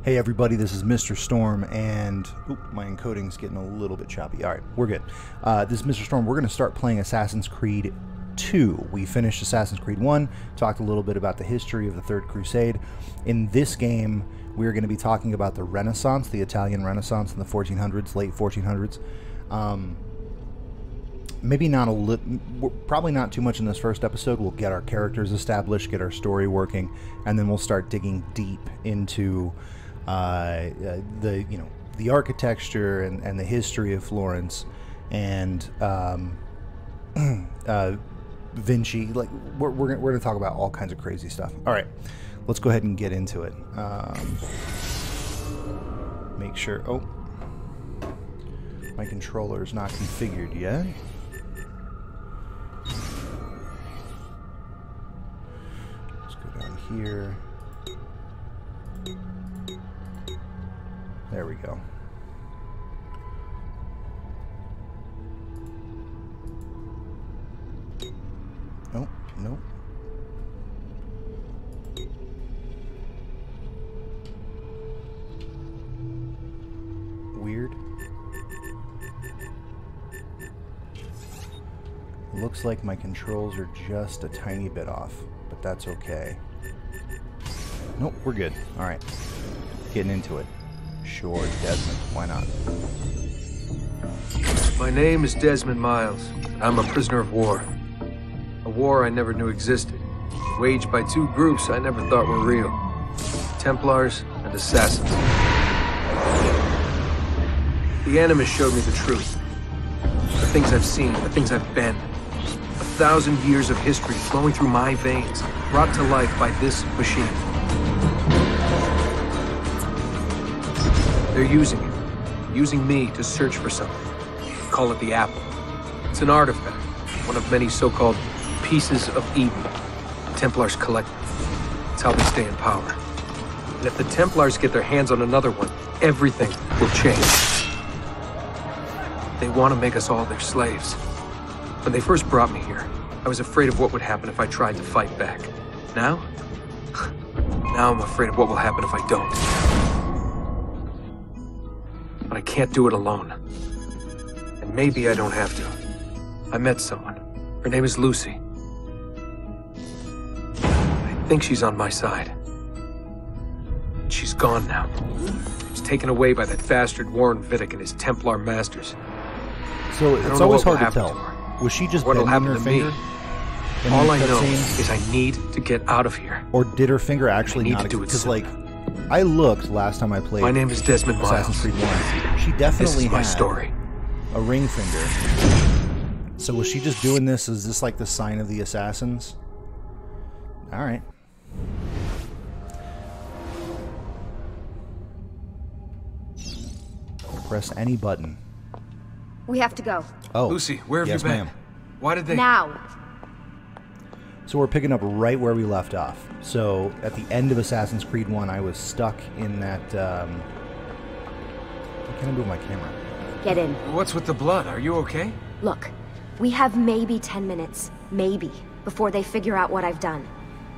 Hey everybody, this is Mr. Storm, and my encoding's getting a little bit choppy. Alright, we're good. This is Mr. Storm. We're going to start playing Assassin's Creed 2. We finished Assassin's Creed 1, talked a little bit about the history of the Third Crusade. In this game, we're going to be talking about the Renaissance, the Italian Renaissance in the 1400s, late 1400s. Maybe not probably not too much in this first episode. We'll get our characters established, get our story working, and then we'll start digging deep into the architecture and the history of Florence and Vinci. Like we're gonna talk about all kinds of crazy stuff. All right, let's go ahead and get into it. Make sure. Oh, my controller is not configured yet. Let's go down here. There we go. Nope, nope. Weird. Looks like my controls are just a tiny bit off, but that's okay. Nope, we're good. Alright. Getting into it. Sure, Desmond. Why not? My name is Desmond Miles. I'm a prisoner of war. A war I never knew existed. Waged by two groups I never thought were real. Templars and Assassins. The Animus showed me the truth. The things I've seen, the things I've been. 1,000 years of history flowing through my veins, brought to life by this machine. They're using me to search for something. Call it the Apple. It's an artifact, one of many so-called pieces of Eden. Templars collect them. It's how they stay in power. And if the Templars get their hands on another one, everything will change. They want to make us all their slaves. When they first brought me here, I was afraid of what would happen if I tried to fight back. Now? Now I'm afraid of what will happen if I don't. But I can't do it alone. And maybe I don't have to. I met someone. Her name is Lucy. I think she's on my side. She's gone now. She's taken away by that bastard Warren Vidic and his Templar masters. So it's always hard to tell. Was she just bending her finger? All I know is I need to get out of here. Or did her finger actually not? Because like, I looked last time I played. My name is Desmond Miles. Assassin's Creed 1. She definitely had story. A ring finger. So was she just doing this? Is this like the sign of the assassins? All right. Press any button. We have to go. Oh, Lucy, where have yes, you been? ma'am. Why did they... Now. So we're picking up right where we left off. So at the end of Assassin's Creed 1, I was stuck in that... I can't move my camera. Get in. What's with the blood? Are you okay? Look, we have maybe 10 minutes, maybe, before they figure out what I've done.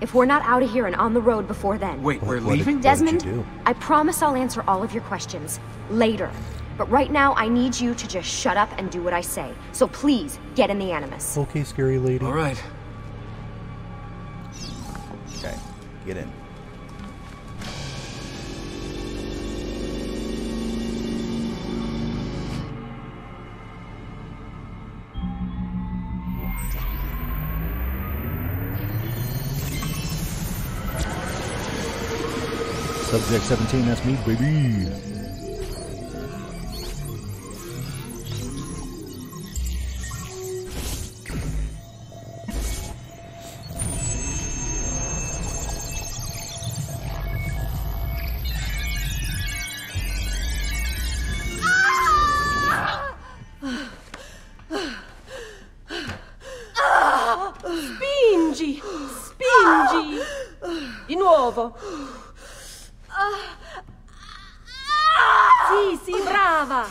If we're not out of here and on the road before then... Wait, we're leaving? Desmond, I promise I'll answer all of your questions later. But right now, I need you to just shut up and do what I say. So please, get in the Animus. Okay, scary lady. All right. Okay, get in. Subject 17, that's me, baby. Spingi! Spingi! Di nuovo! Sì, sì, brava!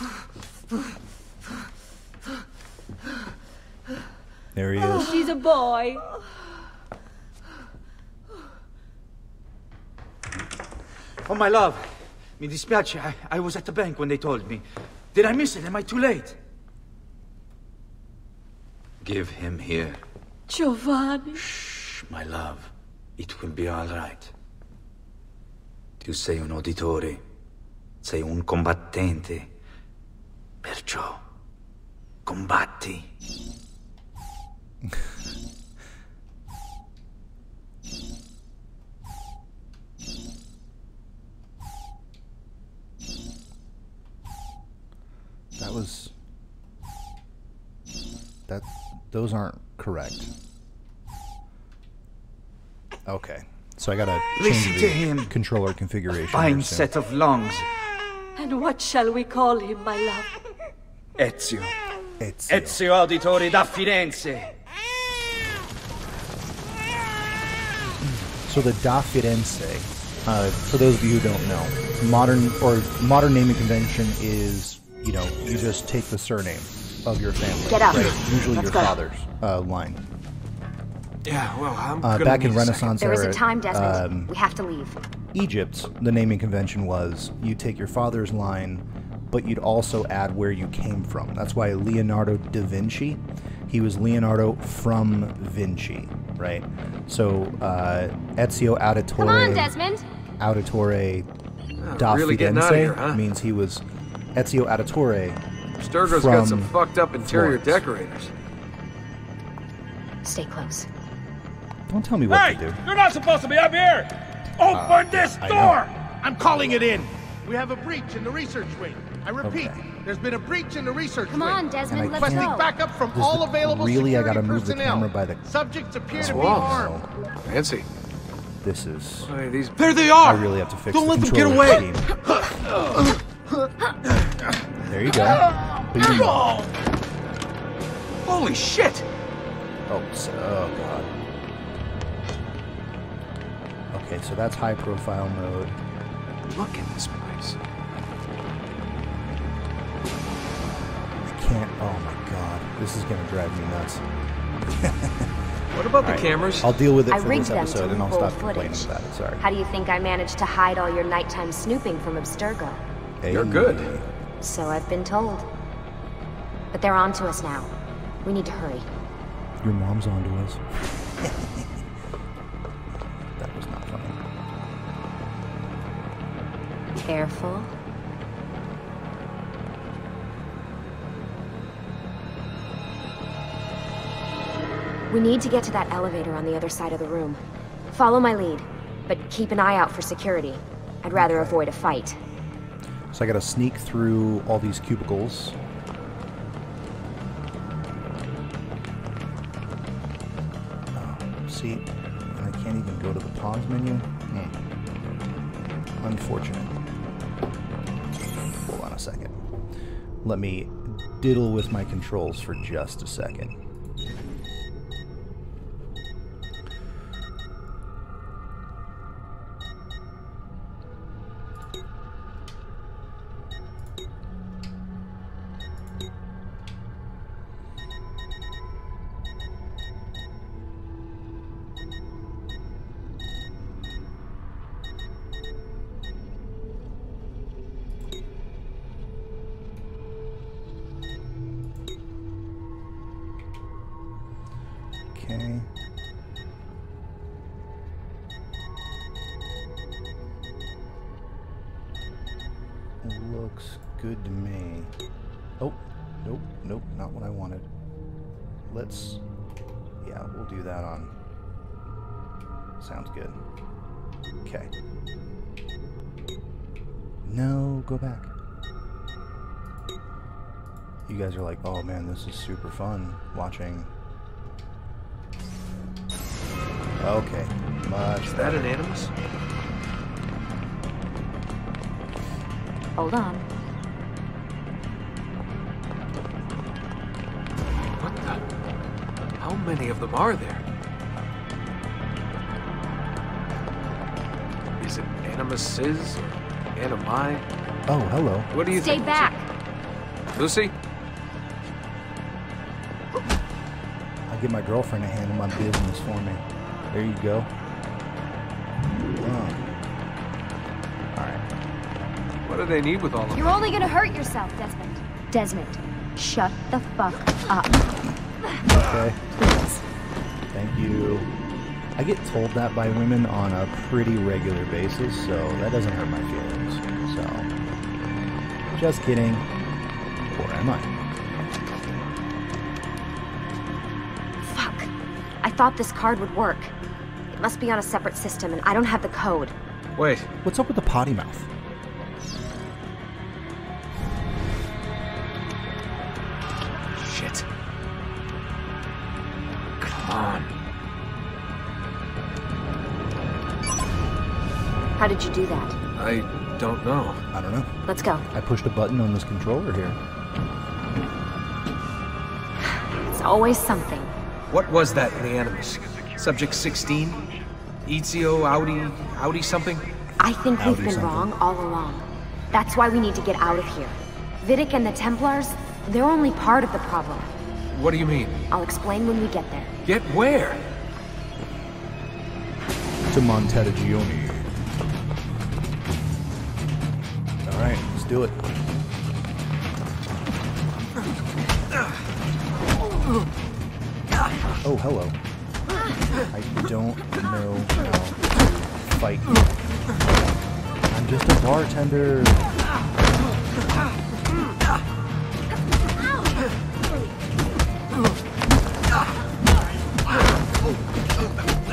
There he is. She's a boy. Oh, my love. Mi dispiace, I was at the bank when they told me. Did I miss it? Am I too late? Give him here. Giovanni. Shh, my love. It will be all right. Tu sei un uditore. Sei un combattente. Perciò, combatti. Those aren't correct. Okay, so I gotta Listen change to the him. controller configuration. Fine here soon. set of lungs. And what shall we call him, my love? Ezio. Ezio. Ezio Auditore da Firenze. So the Da Firenze, for those of you who don't know, modern naming convention is, you know, you just take the surname of your family. Get up. Right? Usually Let's your go. father's line. Yeah, well, I'm gonna Back in need a second. Renaissance There is era, a time, Desmond. We have to leave. Egypt, the naming convention was you take your father's line, but you'd also add where you came from. That's why Leonardo da Vinci, he was Leonardo from Vinci, right? So Ezio Auditore. Come on, Desmond. Auditore da really getting out of Firenze here, huh? means he was Ezio Auditore. Sturgo's from got some fucked up interior Florence. decorators. Stay close. Don't tell me what Hey! to do. You're not supposed to be up here! Open this I door! know. I'm calling it in! We have a breach in the research wing. I repeat, Okay. there's been a breach in the research Come wing. on, And Desmond, I let's Requesting can't- go. backup from Does all the- available really, I security gotta move the personnel. camera by the- Subjects appear to be Whoa. armed. Fancy. This is. Hey, these... There they I are! really have to fix Don't the let them get controller away! scheme. There you go. Beat 'em up. Holy shit! Oh god. Okay, so that's high profile mode. Look at this place. I can't. Oh my god. This is gonna drive me nuts. What about the Alright, cameras? I'll deal with it I for rigged this them episode to and I'll roll stop complaining footage. about it. Sorry. How do you think I managed to hide all your nighttime snooping from Abstergo? You're Hey. good. So I've been told. But they're on to us now. We need to hurry. Your mom's onto us. That was not funny. Careful. We need to get to that elevator on the other side of the room. Follow my lead, but keep an eye out for security. I'd rather avoid a fight. So I gotta sneak through all these cubicles. See, and I can't even go to the pause menu. Unfortunate. Hold on a second. Let me diddle with my controls for just a second. Okay. Looks good to me. Oh, nope, nope, not what I wanted. Let's, yeah, we'll do that on. Sounds good. Okay. No, go back. You guys are like, oh man, this is super fun watching. Okay, much Is that an animus? Hold on. What the? How many of them are there? Is it animuses or animi? Oh, hello. What do you Stay think? back! Lucy? I'll get my girlfriend to handle my business for me. There you go. Oh. Alright. What do they need with all of You're that? only gonna hurt yourself, Desmond. Desmond, shut the fuck up. Okay. Please. Thank you. I get told that by women on a pretty regular basis, so that doesn't hurt my feelings. So, just kidding. Or am I? Fuck. I thought this card would work. It must be on a separate system, and I don't have the code. Wait, What's up with the potty mouth? shit. Come on. How did you do that? I don't know. I don't know. Let's go. I pushed a button on this controller here. It's always something. What was that in the Animus? Subject 16? Ezio Audi something? I think we've Audi been something. wrong all along. That's why we need to get out of here. Vidic and the Templars, they're only part of the problem. What do you mean? I'll explain when we get there. Get where? To Montedigione. Alright, let's do it. Oh, hello. I don't know how to fight you. I'm just a bartender.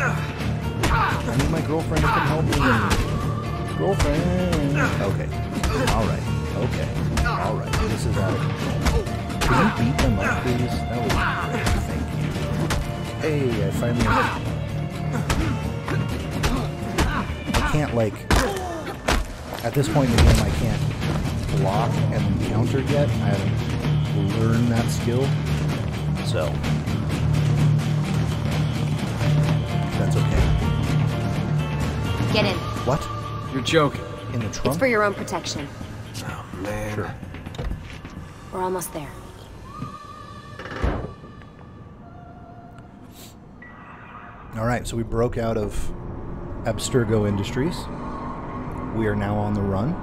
I need my girlfriend to come help me. Girlfriend. Okay. Alright. Okay. Alright. This is out of control. Can you beat them up, please? That would be great. Thank you. Hey, I finally... I can't, like... At this point in the game, I can't block and counter yet. I haven't learned that skill. So... That's okay. Get in. What? You're joking. In the It's trunk? for your own protection. Oh, man. Sure. We're almost there. Alright, so we broke out of Abstergo Industries. We are now on the run.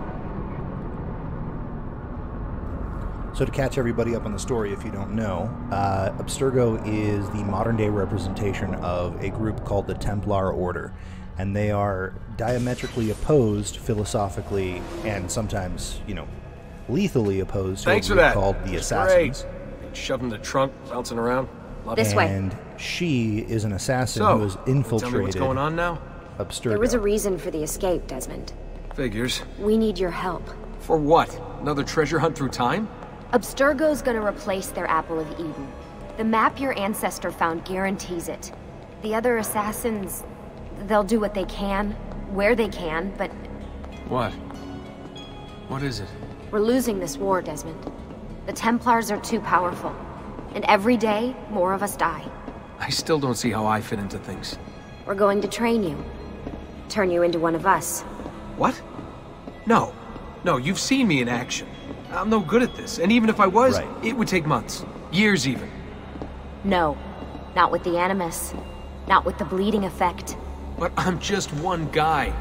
So to catch everybody up on the story, if you don't know, Abstergo is the modern-day representation of a group called the Templar Order. And they are diametrically opposed philosophically and sometimes, you know, lethally opposed to Thanks a for group that. called the That's Assassins. great. Shoved in the trunk, bouncing around. Love This it. way. And she is an assassin So, who has tell me what's infiltrated going on now? Abstergo. There was a reason for the escape, Desmond. Figures. We need your help. For what? Another treasure hunt through time? Abstergo's gonna replace their Apple of Eden. The map your ancestor found guarantees it. The other assassins, they'll do what they can, where they can, but What? What is it? we're losing this war, Desmond. The Templars are too powerful. And every day, more of us die. I still don't see how I fit into things. We're going to train you. Turn you into one of us. What? No. No, you've seen me in action. I'm no good at this, and even if I was, Right. it would take months. Years even. No. Not with the Animus. Not with the bleeding effect. But I'm just one guy.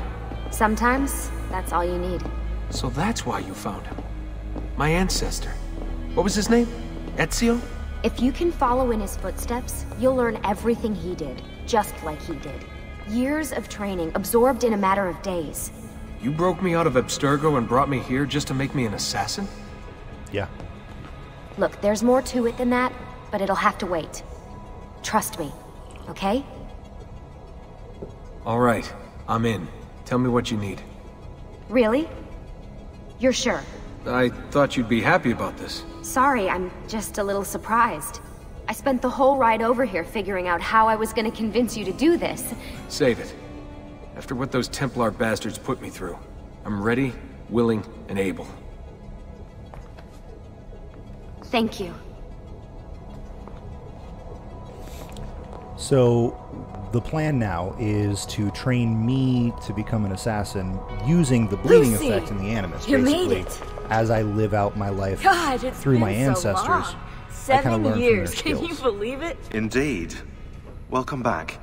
Sometimes, that's all you need. So that's why you found him. My ancestor. What was his name? Ezio? If you can follow in his footsteps, you'll learn everything he did, just like he did. Years of training, absorbed in a matter of days. You broke me out of Abstergo and brought me here just to make me an assassin? Yeah. Look, there's more to it than that, but it'll have to wait. Trust me, okay? All right, I'm in. Tell me what you need. Really? You're sure? I thought you'd be happy about this. Sorry, I'm just a little surprised. I spent the whole ride over here figuring out how I was gonna convince you to do this. Save it. After what those Templar bastards put me through, I'm ready, willing, and able. Thank you. So the plan now is to train me to become an assassin using the bleeding Lucy, effect in the Animus, you made basically, it. as I live out my life God, it's through been my so ancestors. long. I kinda 7 learn from years. their Can you skills. believe it? Indeed. Welcome back.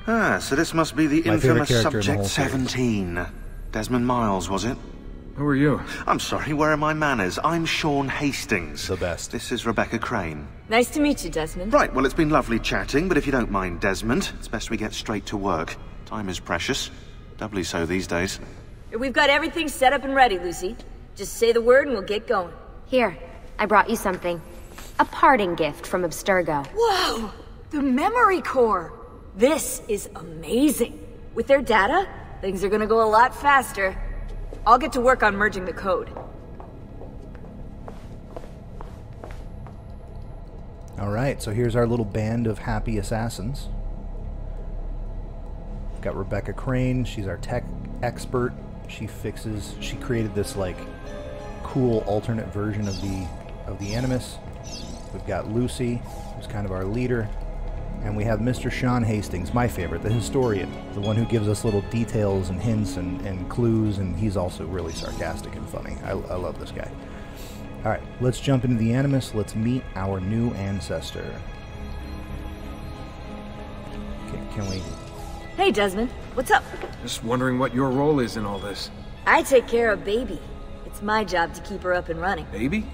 Ah, so this must be the My favorite infamous character in the Subject whole series. 17. Desmond Miles, was it? Who are you? I'm sorry, where are my manners? I'm Sean Hastings. The best. This is Rebecca Crane. Nice to meet you, Desmond. Right, well, it's been lovely chatting, but if you don't mind, Desmond, it's best we get straight to work. Time is precious. Doubly so these days. We've got everything set up and ready, Lucy. Just say the word and we'll get going. Here, I brought you something. A parting gift from Abstergo. Whoa! The memory core! This is amazing. With their data, things are gonna go a lot faster. I'll get to work on merging the code. Alright, so here's our little band of happy assassins. We've got Rebecca Crane, she's our tech expert. She created this, like, cool alternate version of the Animus. We've got Lucy, who's kind of our leader. And we have Mr. Sean Hastings, my favorite, the historian, the one who gives us little details and hints and clues, and he's also really sarcastic and funny. I love this guy. Alright, let's jump into the Animus. Let's meet our new ancestor. Okay, can we... Hey, Desmond. What's up? Just wondering what your role is in all this. I take care of Baby. It's my job to keep her up and running. Baby?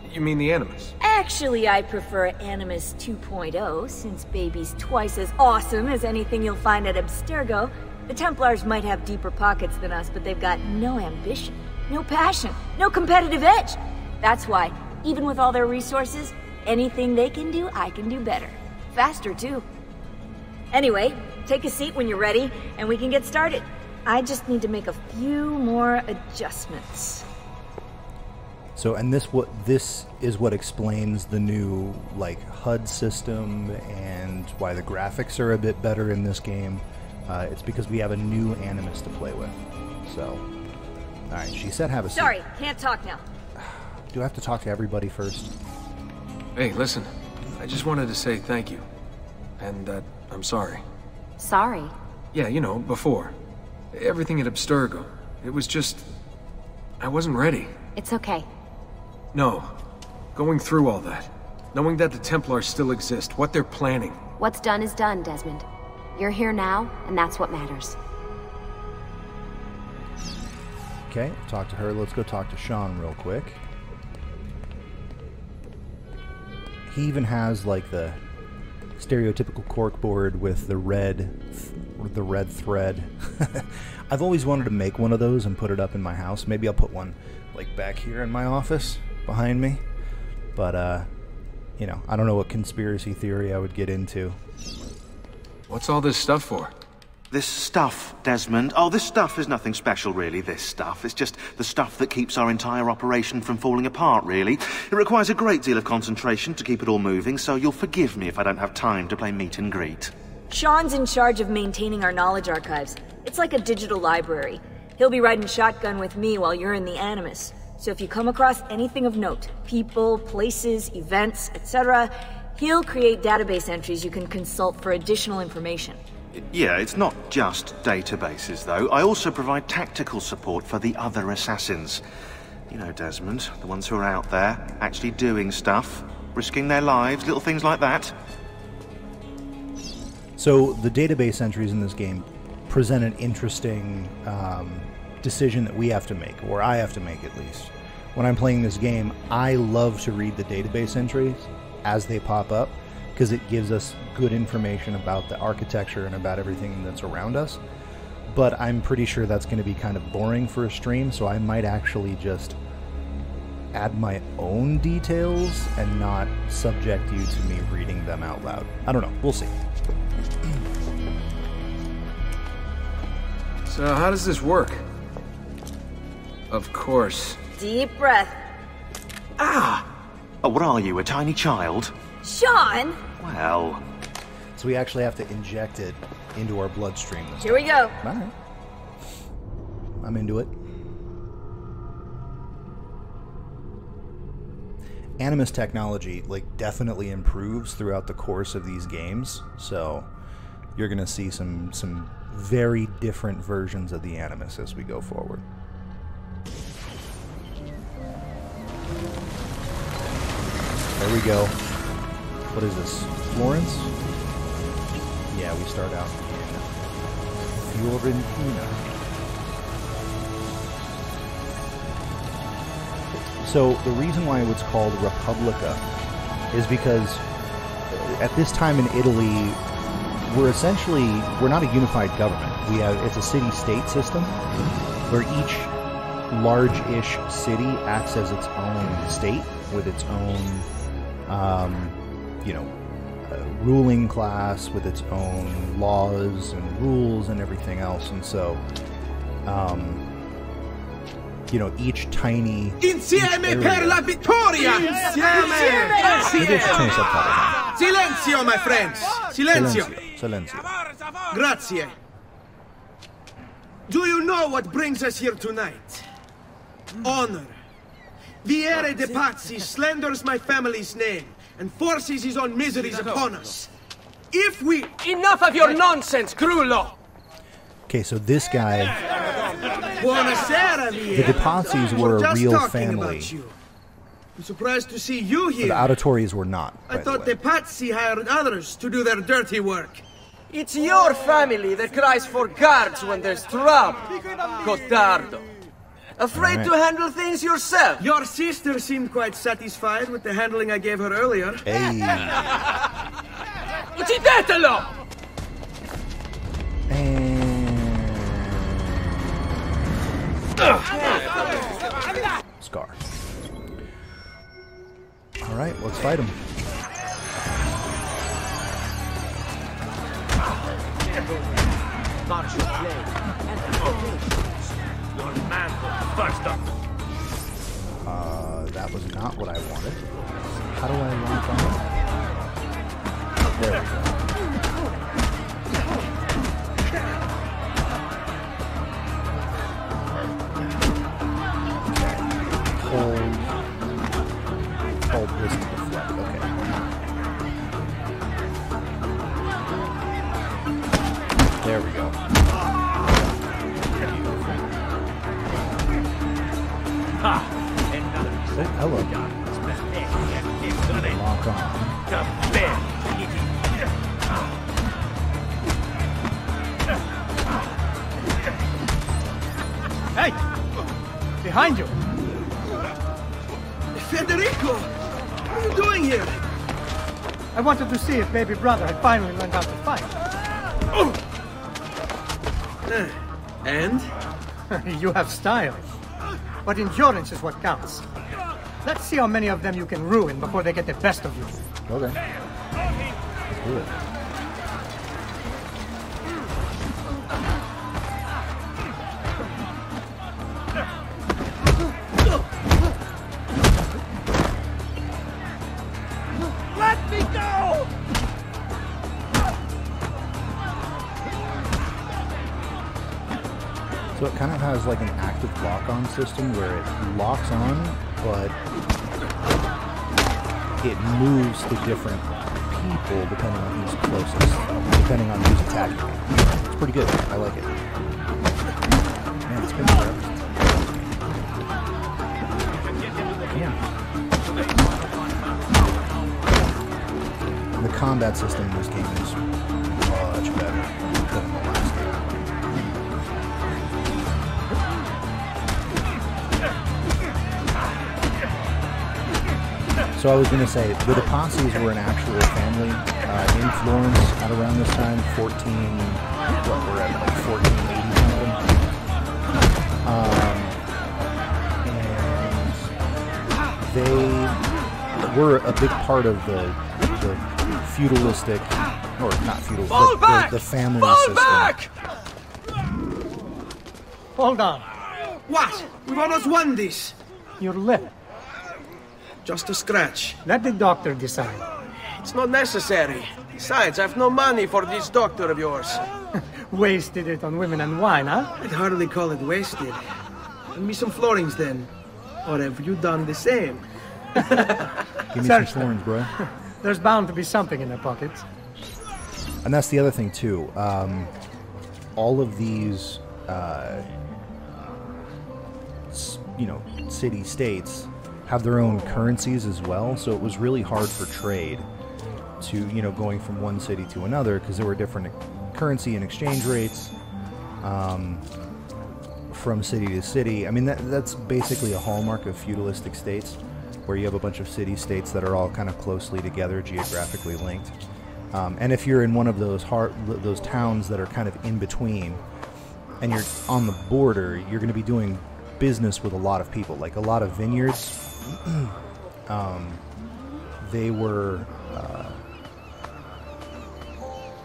You mean the Animus? Actually, I prefer Animus 2.0, since Baby's twice as awesome as anything you'll find at Abstergo. The Templars might have deeper pockets than us, but they've got no ambition, no passion, no competitive edge. That's why, even with all their resources, anything they can do, I can do better. Faster, too. Anyway, take a seat when you're ready, and we can get started. I just need to make a few more adjustments. So, and this is what explains the new, like, HUD system and why the graphics are a bit better in this game. It's because we have a new Animus to play with. So, alright, she said have a seat. Sorry, can't talk now. Do I have to talk to everybody first? Hey, listen. I just wanted to say thank you. And that I'm sorry. Sorry. Yeah, you know, before. Everything at Abstergo. It was just... I wasn't ready. It's okay. No. Going through all that. Knowing that the Templars still exist, what they're planning. What's done is done, Desmond. You're here now, and that's what matters. Okay, talk to her. Let's go talk to Sean real quick. He even has, like, the stereotypical corkboard with the red thread. I've always wanted to make one of those and put it up in my house. Maybe I'll put one, like, back here in my office behind me. But, you know, I don't know what conspiracy theory I would get into. What's all this stuff for? This stuff, Desmond. Oh, this stuff is nothing special, really, this stuff. It's just the stuff that keeps our entire operation from falling apart, really. It requires a great deal of concentration to keep it all moving, so you'll forgive me if I don't have time to play meet and greet. Sean's in charge of maintaining our knowledge archives. It's like a digital library. He'll be riding shotgun with me while you're in the Animus. So if you come across anything of note, people, places, events, etc., he'll create database entries you can consult for additional information. Yeah, it's not just databases, though. I also provide tactical support for the other assassins. You know, Desmond, the ones who are out there, actually doing stuff, risking their lives, little things like that. So the database entries in this game present an interesting decision that we have to make, or I have to make at least. When I'm playing this game, I love to read the database entries as they pop up, because it gives us good information about the architecture and about everything that's around us. But I'm pretty sure that's going to be kind of boring for a stream, so I might actually just add my own details and not subject you to me reading them out loud. I don't know. We'll see. So how does this work? Of course. Deep breath. Ah! Oh, what are you, a tiny child? Sean! Well... So we actually have to inject it into our bloodstream this Here we go. time. Alright. I'm into it. Animus technology, like, definitely improves throughout the course of these games, so you're gonna see some very different versions of the Animus as we go forward. There we go. What is this? Florence? Yeah, we start out in Fiorentina. So the reason why it's called Republica is because at this time in Italy, we're not a unified government. It's a city-state system where each large-ish city acts as its own state with its own, ruling class, with its own laws and rules and everything else. And so, each tiny... Insieme per la vittoria! Insieme! Silenzio, my friends! Silenzio! Silenzio. Grazie. Do you know what brings us here tonight? Honor. Viere de Pazzi slanders my family's name and forces his own miseries upon us. If we... Enough of your nonsense, Grullo! Okay, so this guy... Buonasera, The De Pazzis were a real family. I'm surprised to see you here. The Auditories were not. I thought the Pazzi hired others to do their dirty work. It's your family that cries for guards when there's trouble, Cotardo. Afraid to handle things yourself? Your sister seemed quite satisfied with the handling I gave her earlier. Hey. Uccidetelo! Scar. Alright, let's fight him. That was not what I wanted. How do I lock on? There we go. Hold this to deflect. Okay. There we go. Oh, hello. Lock on. Hey! Behind you! Federico! What are you doing here? I wanted to see if baby brother had finally learned how to fight. And? You have style. But endurance is what counts. Let's see how many of them you can ruin before they get the best of you. Okay. Let's do it. Let me go! So it kind of has like an active lock-on system where it locks on, but it moves to different people depending on who's closest, depending on who's attacking. It's pretty good. I like it. Man, it's been forever. Yeah. The combat system in this game is much better than the last game. So I was going to say, the De Pazzis were an actual family in Florence at around this time, 1480 something. And they were a big part of the feudalistic, or not feudal, the family system. Back! Hold on. What? We've almost won this. Your lip. Just a scratch. Let the doctor decide. It's not necessary. Besides, I've no money for this doctor of yours. Wasted it on women and wine, huh? I'd hardly call it wasted. Lend me some florins then. Or have you done the same? Give me some florins, bro. There's bound to be something in their pockets. And that's the other thing, too. All of these, city-states have their own currencies as well, so it was really hard for trade to, going from one city to another, because there were different currency and exchange rates. from city to city. I mean, that's basically a hallmark of feudalistic states, where you have a bunch of city-states that are all kind of closely together, geographically linked. And if you're in one of those towns that are kind of in between, and you're on the border, you're going to be doing business with a lot of people, like a lot of vineyards. They were...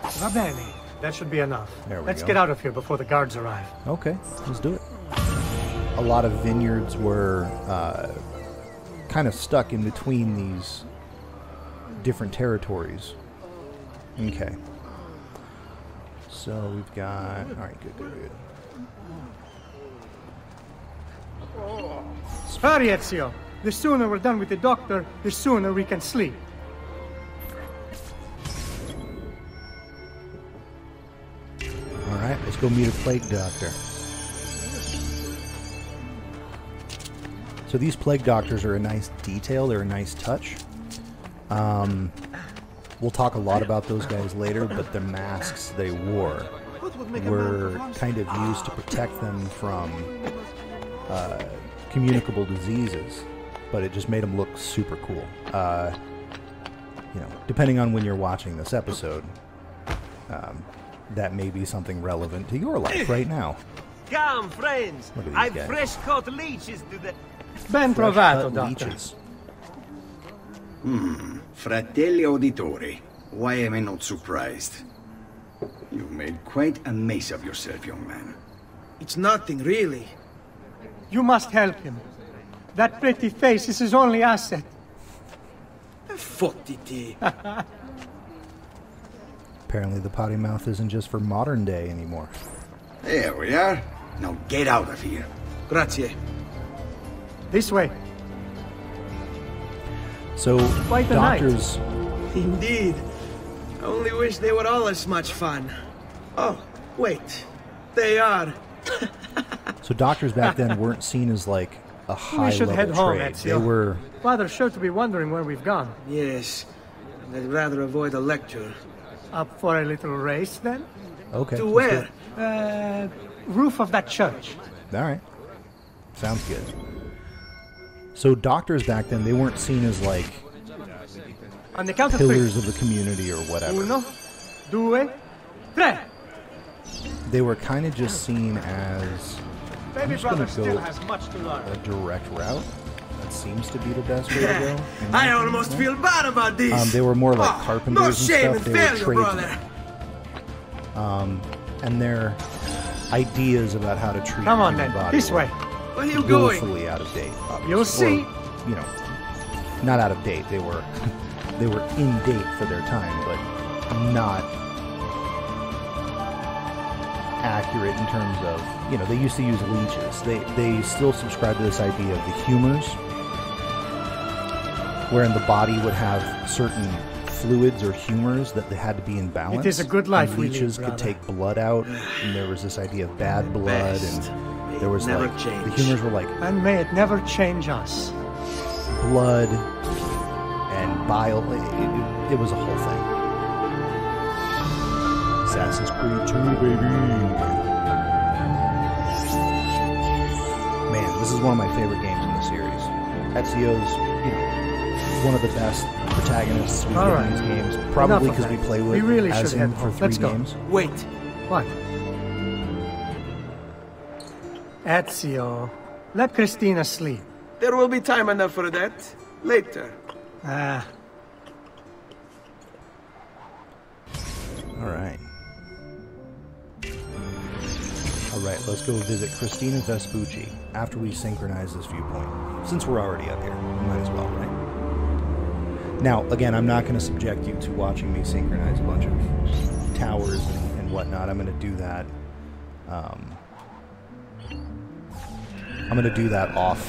Va bene. That should be enough. Let's go. get out of here before the guards arrive. Okay, let's do it. A lot of vineyards were kind of stuck in between these different territories. Okay. So we've got... Alright, good. Hurry, Ezio. The sooner we're done with the doctor, the sooner we can sleep. Alright, let's go meet a plague doctor. So these plague doctors are a nice detail, they're a nice touch. We'll talk a lot about those guys later, but the masks they wore were kind of used to protect them from communicable diseases, but it just made them look super cool. You know, depending on when you're watching this episode, that may be something relevant to your life right now. Come, friends! Look at these I've guys. fresh-caught leeches to the... Ben trovato, doctor. Leeches. Fratelli Auditori, why am I not surprised? You've made quite a mess of yourself, young man. It's nothing, really. You must help him. That pretty face is his only asset. Fottiti. Apparently the potty mouth isn't just for modern day anymore. There we are. Now get out of here. Grazie. This way. So, Quite a doctors... Indeed. I only wish they were all as much fun. Oh, wait. They are. So doctors back then weren't seen as like a We should high-level head home, trade. Ezio. They were... Father's sure to be wondering where we've gone. Yes. And I'd rather avoid a lecture. Up for a little race, then? Okay. To let's do where? it. Roof of that church. All right. Sounds good. So doctors back then, they weren't seen as like On the count of pillars three. of the community or whatever. 1, 2, 3. They were kind of just seen as, I'm Baby just going brother to still go has much to learn. a direct route. That seems to be the best way to go. in my I opinion. almost feel bad about this. They were more like Oh, carpenters no and shame stuff. in They were failure, tradesmen. brother. And their ideas about how to treat Come on, human then. body This were way. Where are you going? woefully out of date. Obviously. You'll see. Or, you know, not out of date. They were in date for their time, but not accurate in terms of, you know, they used to use leeches. They still subscribe to this idea of the humors, wherein the body would have certain fluids or humors that they had to be in balance. It is a good life and we live, leeches could brother. take blood out, and there was this idea of bad blood, Best. and there was Never like change. the humors were like And may it never change us. blood and bile. It was a whole thing. Assassin's Creed 2, baby. Man, this is one of my favorite games in the series. Ezio's, you know, one of the best protagonists we've All got right. in these games. Enough Probably of because we that. play with We really as should him head for home. 3 Let's go. games. Wait. What? Ezio, let Christina sleep. There will be time enough for that. Later. Ah, All right. All right, let's go visit Christina Vespucci after we synchronize this viewpoint. Since we're already up here, we might as well, right? Now, again, I'm not going to subject you to watching me synchronize a bunch of towers and whatnot. I'm going to do that. I'm going to do that off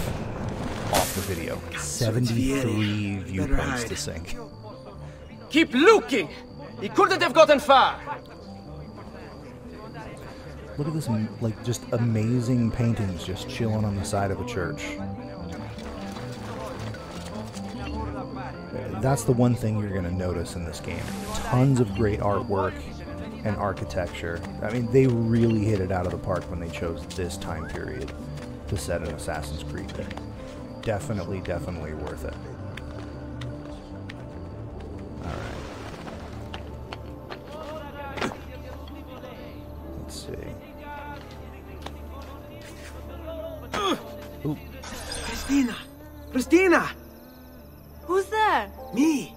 the video. 73 viewpoints to sync. Keep looking! He couldn't have gotten far! Look at this, like, just amazing paintings just chilling on the side of a church. That's the one thing you're going to notice in this game. Tons of great artwork, and architecture. I mean, they really hit it out of the park when they chose this time period to set an Assassin's Creed game. Definitely worth it. Alright. Let's see. Ooh. Christina! Who's there? Me!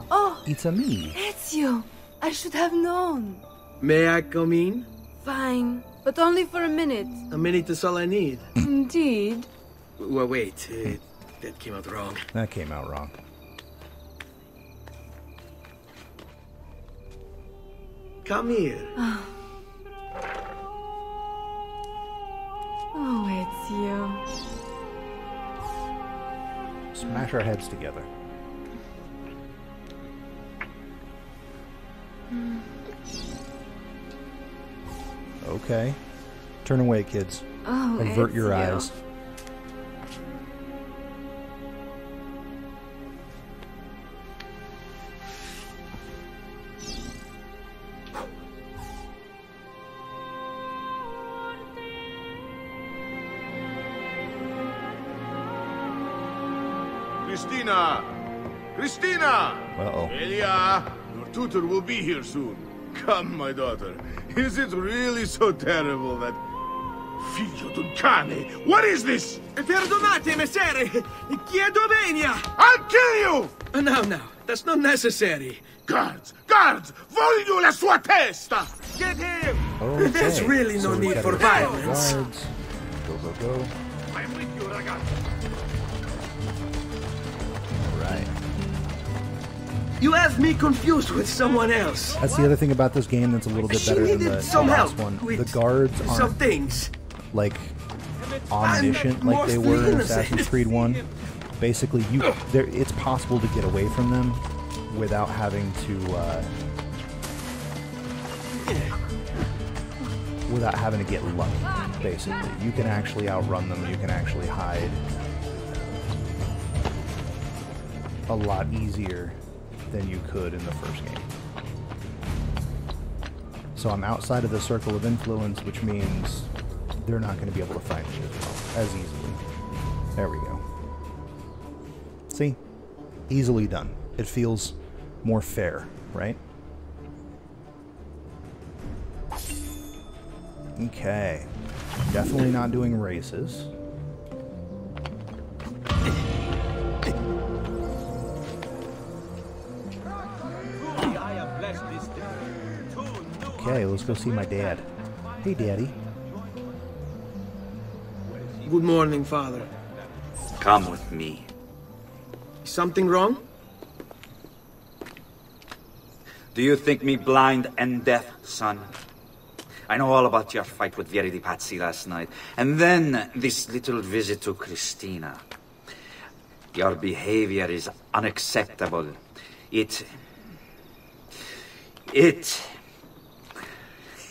Oh! It's a me! Ezio! I should have known. May I come in? Fine, but only for a minute. A minute is all I need. Indeed. Well, wait. That came out wrong. That came out wrong. Come here. Oh, Ezio. Smash our heads together. Okay. Turn away, kids. Oh, Avert your Ezio. eyes. Christina! Christina! Uh-oh. Elia, your tutor will be here soon. Come, my daughter. Is it really so terrible that... Figlio d'un cane! What is this? Perdonate, messere! Chiedo venia! I'll kill you! No, that's not necessary. Guards! Guards! Voglio la sua testa! Get him! Okay. There's really no So we need gotta for get the violence. guards. Go. I'm with you, ragazzi. Alright. You have me confused with someone else. That's the other thing about this game that's a little bit She better than needed the some last help one. with The guards some aren't things. like omniscient like they were in Assassin's Creed 1. Basically, it's possible to get away from them without having to get lucky. Basically, you can actually outrun them. You can actually hide a lot easier than you could in the first game. So I'm outside of the circle of influence, which means they're not going to be able to find me as easily. There we go. See? Easily done. It feels more fair, right? Okay. Definitely not doing races. Okay, let's go see my dad. Hey, Daddy. Good morning, Father. Come with me. Something wrong? Do you think me blind and deaf, son? I know all about your fight with Vieri di Pazzi last night. And then this little visit to Christina. Your behavior is unacceptable.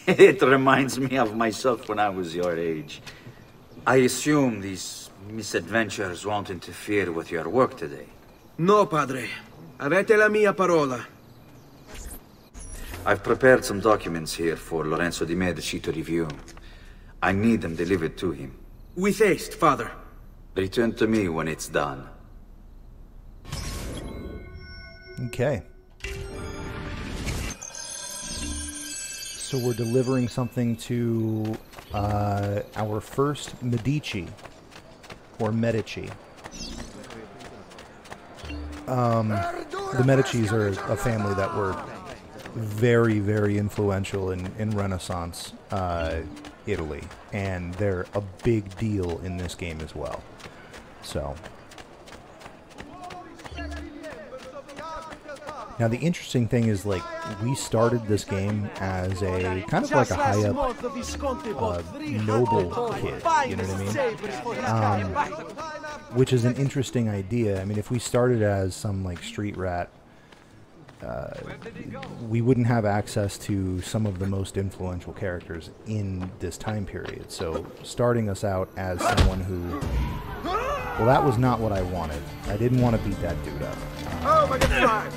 It reminds me of myself when I was your age. I assume these misadventures won't interfere with your work today. No, Padre. Avete la mia parola. I've prepared some documents here for Lorenzo di Medici to review. I need them delivered to him. With haste, Father. Return to me when it's done. Okay. So we're delivering something to our first Medici, or Medici. The Medicis are a family that were very, very influential in Renaissance Italy, and they're a big deal in this game as well. So... Now the interesting thing is, like, we started this game as a kind of like a high up noble kid, you know what I mean? Which is an interesting idea. I mean, if we started as some like street rat, we wouldn't have access to some of the most influential characters in this time period. So starting us out as someone who, well, that was not what I wanted. I didn't want to beat that dude up. Okay.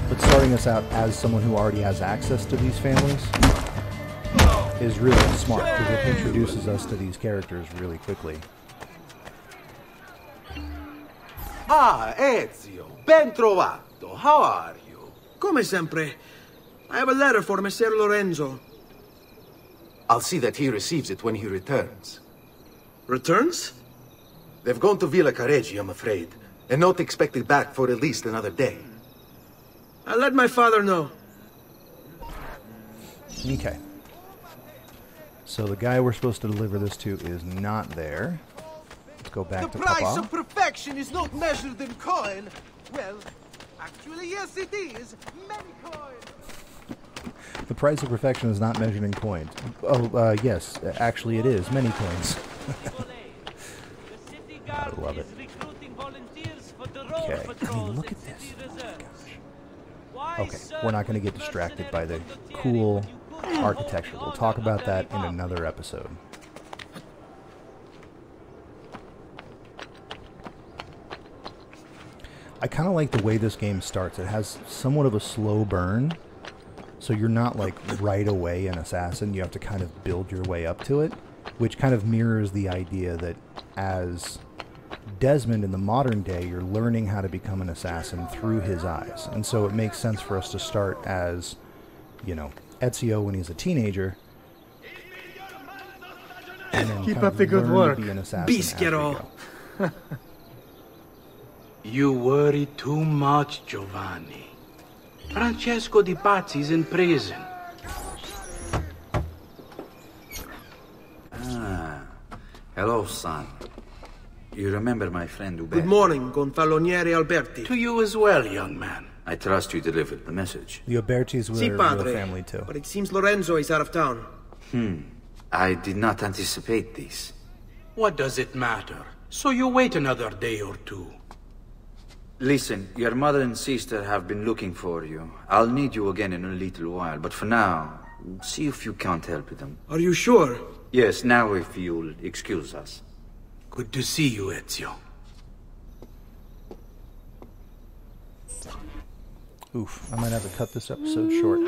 But starting us out as someone who already has access to these families is really smart, because it introduces us to these characters really quickly. Ah, Ezio, ben trovato. How are you? Come sempre. I have a letter for Messer Lorenzo. I'll see that he receives it when he returns. Returns? They've gone to Villa Careggi, I'm afraid, and not expected back for at least another day. I'll let my father know. Okay. So the guy we're supposed to deliver this to is not there. Let's go back to Papa. The price of perfection is not measured in coin. Well, actually, yes, it is. Many coins. The price of perfection is not measured in coins. Oh, yes, actually it is. Many coins. I love it. Okay, I mean, look at this. Oh, okay, we're not going to get distracted by the cool architecture. We'll talk about that in another episode. I kind of like the way this game starts. It has somewhat of a slow burn, so you're not like right away an assassin. You have to kind of build your way up to it, which kind of mirrors the idea that as Desmond in the modern day, you're learning how to become an assassin through his eyes. And so it makes sense for us to start as, you know, Ezio when he's a teenager, and then keep kind up of the good learn work. to be an assassin. Bischiero. You worry too much, Giovanni. Francesco Di Pazzi's in prison. Ah, hello, son. You remember my friend Uberti? Good morning, Gonfaloniere Alberti. To you as well, young man. I trust you delivered the message. The Ubertis were Si, a real padre. family too. But it seems Lorenzo is out of town. I did not anticipate this. What does it matter? So you wait another day or two. Listen, your mother and sister have been looking for you. I'll need you again in a little while, but for now, see if you can't help them. Are you sure? Yes, now if you'll excuse us. Good to see you, Ezio. Oof, I might have to cut this episode short.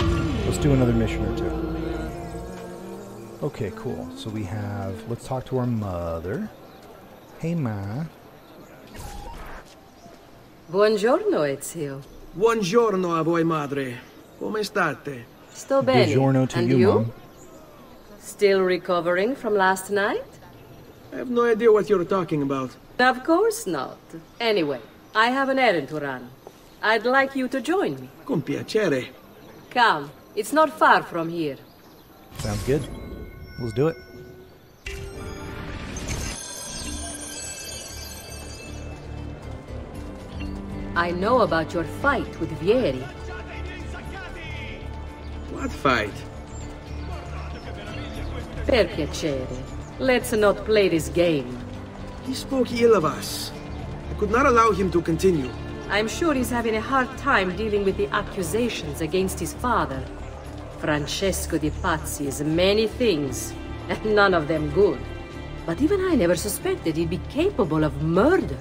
Let's do another mission or two. Okay, cool. So we have... Let's talk to our mother. Hey, Ma. Buongiorno, Ezio. Buongiorno a voi, madre. Come state? Sto bene. Buongiorno to and you, you? Mom. Still recovering from last night? I have no idea what you're talking about. Of course not. Anyway, I have an errand to run. I'd like you to join me. Con piacere. Come, it's not far from here. Sounds good. Let's do it. I know about your fight with Vieri. What fight? Per piacere. Let's not play this game. He spoke ill of us. I could not allow him to continue. I'm sure he's having a hard time dealing with the accusations against his father. Francesco Di Pazzi is many things, and none of them good. But even I never suspected he'd be capable of murder.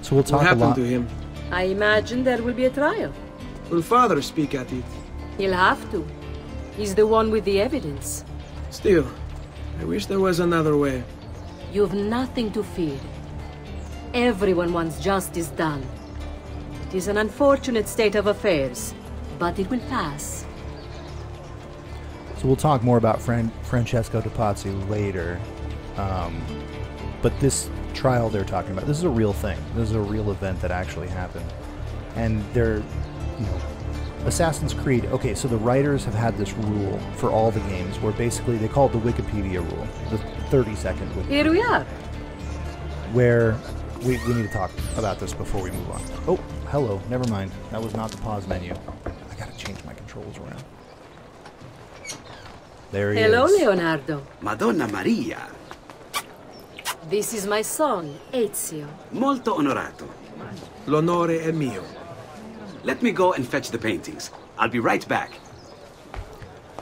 So we'll talk what happened a lot. to him? I imagine there will be a trial. Will father speak at it? He'll have to. He's the one with the evidence. Still, I wish there was another way. You've nothing to fear. Everyone wants justice done. It is an unfortunate state of affairs, but it will pass. So we'll talk more about Francesco Di Pazzi later. But this trial they're talking about, this is a real thing. This is a real event that actually happened. And they're, you know, Assassin's Creed, okay, so the writers have had this rule for all the games where basically they call it the Wikipedia rule, the 30-second Wikipedia. Here we are. Where we need to talk about this before we move on. Oh, hello, never mind. That was not the pause menu. I gotta change my controls around. There he Hello, is. Leonardo. Madonna Maria. This is my son, Ezio. Molto onorato. L'onore è mio. Let me go and fetch the paintings. I'll be right back.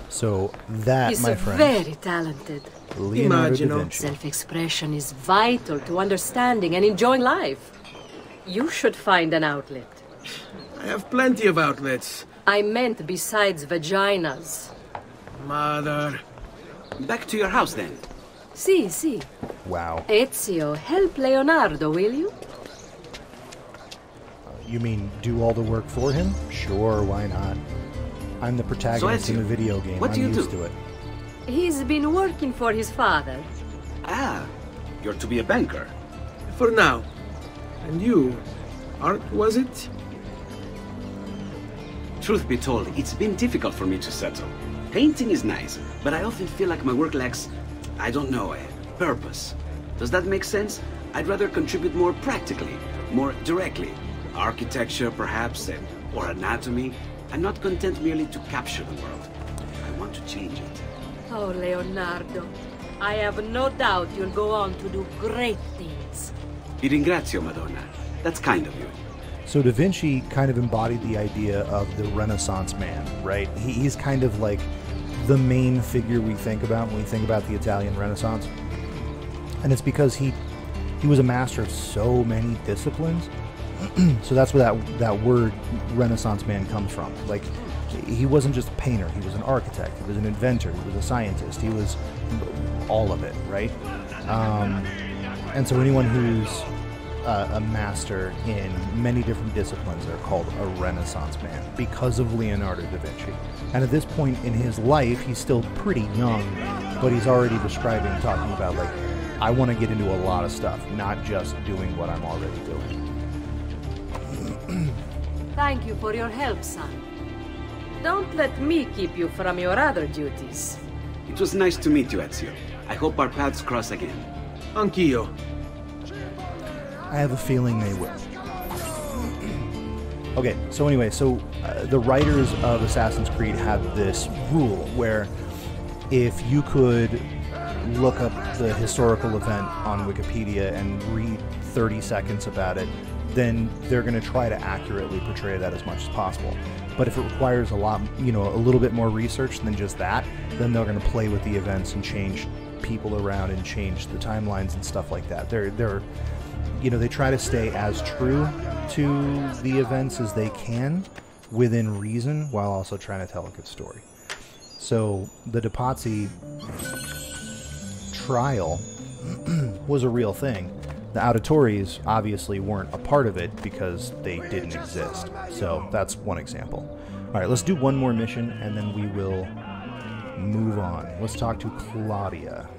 So that, He's my friend, very talented. Leonardo da Vinci. Self-expression is vital to understanding and enjoying life. You should find an outlet. I have plenty of outlets. I meant besides vaginas. Mother. Back to your house, then. Si. Wow. Ezio, help Leonardo, will you? You mean do all the work for him? Sure, why not? I'm the protagonist in the video game. What do I'm you used do? to it. He's been working for his father. Ah, you're to be a banker. For now. And you? Art, was it? Truth be told, it's been difficult for me to settle. Painting is nice, but I often feel like my work lacks, I don't know, a purpose. Does that make sense? I'd rather contribute more practically, more directly. Architecture, perhaps, or anatomy. I'm not content merely to capture the world. I want to change it. Oh, Leonardo. I have no doubt you'll go on to do great things. Vi ringrazio, Madonna. That's kind of you. So Da Vinci kind of embodied the idea of the Renaissance man, right? He's kind of like the main figure we think about when we think about the Italian Renaissance. And it's because he was a master of so many disciplines. So that's where that word Renaissance man comes from. Like, he wasn't just a painter, he was an architect, he was an inventor, he was a scientist, he was all of it, right? And so anyone who's a master in many different disciplines are called a Renaissance man because of Leonardo da Vinci. And at this point in his life, he's still pretty young, but he's already talking about, like, I want to get into a lot of stuff, not just doing what I'm already doing. Thank you for your help, son. Don't let me keep you from your other duties. It was nice to meet you, Ezio. I hope our paths cross again. Anch'io. I have a feeling they will. Okay, so anyway, the writers of Assassin's Creed had this rule where if you could look up the historical event on Wikipedia and read 30 seconds about it, then they're going to try to accurately portray that as much as possible. But if it requires a little bit more research than just that, then they're going to play with the events and change people around and change the timelines and stuff like that. They try to stay as true to the events as they can within reason while also trying to tell a good story. So the De Pazzi trial was a real thing. The Auditores obviously weren't a part of it because they didn't exist. So that's one example. All right, let's do one more mission and then we will move on. Let's talk to Claudia.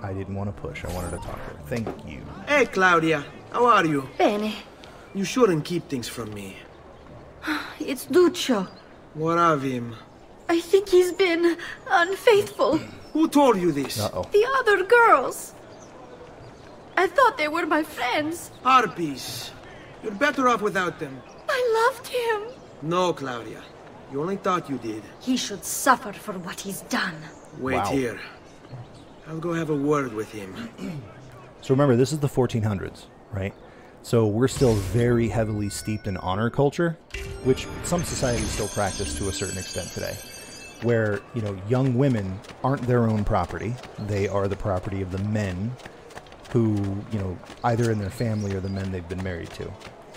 I didn't want to push. I wanted to talk to her. Thank you. Hey, Claudia. How are you? Bene. You shouldn't keep things from me. It's Duccio. What of him? I think he's been unfaithful. Who told you this? Uh-oh. The other girls. I thought they were my friends. Harpies. You're better off without them. I loved him. No, Claudia. You only thought you did. He should suffer for what he's done. Wait Wow. here. I'll go have a word with him. So remember, this is the 1400s, right? So we're still very heavily steeped in honor culture, which some societies still practice to a certain extent today, where, young women aren't their own property. They are the property of the men who, either in their family or the men they've been married to.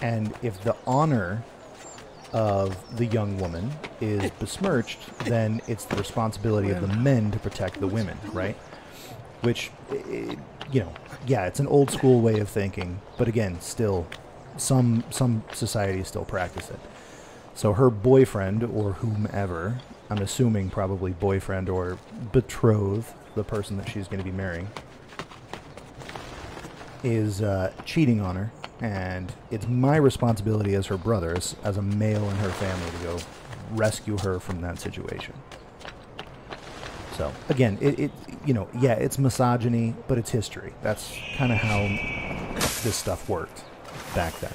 And if the honor of the young woman is besmirched, then it's the responsibility of the men to protect the women, right? Which, it's an old school way of thinking, but again, still, some societies still practice it. So her boyfriend, or whomever, I'm assuming probably boyfriend or betrothed, the person that she's going to be marrying, is cheating on her, and it's my responsibility as her brother, as a male in her family, to go rescue her from that situation. So again, it's misogyny, but it's history. That's kind of how this stuff worked back then.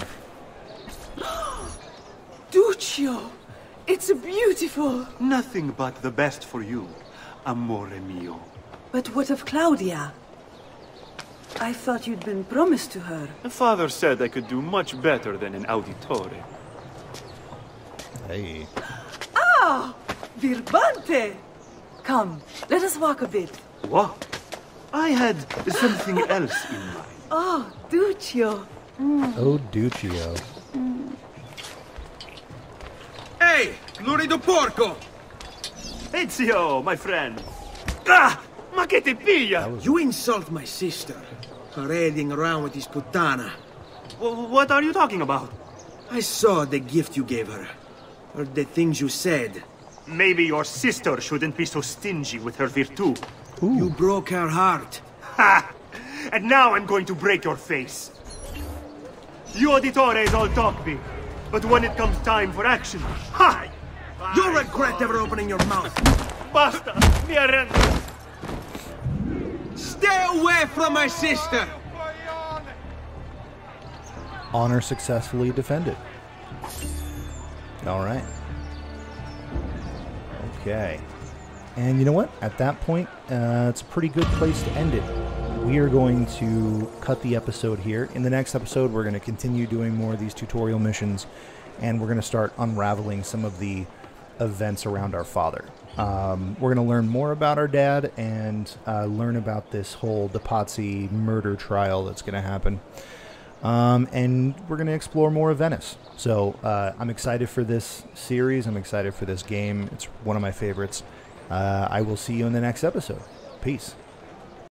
Duccio! It's beautiful! Nothing but the best for you, amore mio. But what of Claudia? I thought you'd been promised to her. The father said I could do much better than an auditore. Hey. Ah! Birbante! Come, let us walk a bit. What? I had something else in mind. Oh, Duccio. Oh, Duccio. Hey, lurido porco! Ezio, my friend. Ah! Ma che te piglia? You insult my sister, parading around with this putana. What are you talking about? I saw the gift you gave her. Heard the things you said. Maybe your sister shouldn't be so stingy with her virtù. You broke her heart. Ha! And now I'm going to break your face. You Auditore is all talk big, but when it comes time for action, hi! You'll regret ever opening your mouth. Basta! Mi arrendo! Stay away from my sister! Honor successfully defended. All right. Okay. And you know what? At that point, it's a pretty good place to end it. We are going to cut the episode here. In the next episode, we're going to continue doing more of these tutorial missions, and we're going to start unraveling some of the events around our father. We're going to learn more about our dad and learn about this whole De Pazzi murder trial that's going to happen. And we're going to explore more of Venice. So I'm excited for this series. I'm excited for this game. It's one of my favorites. I will see you in the next episode. Peace.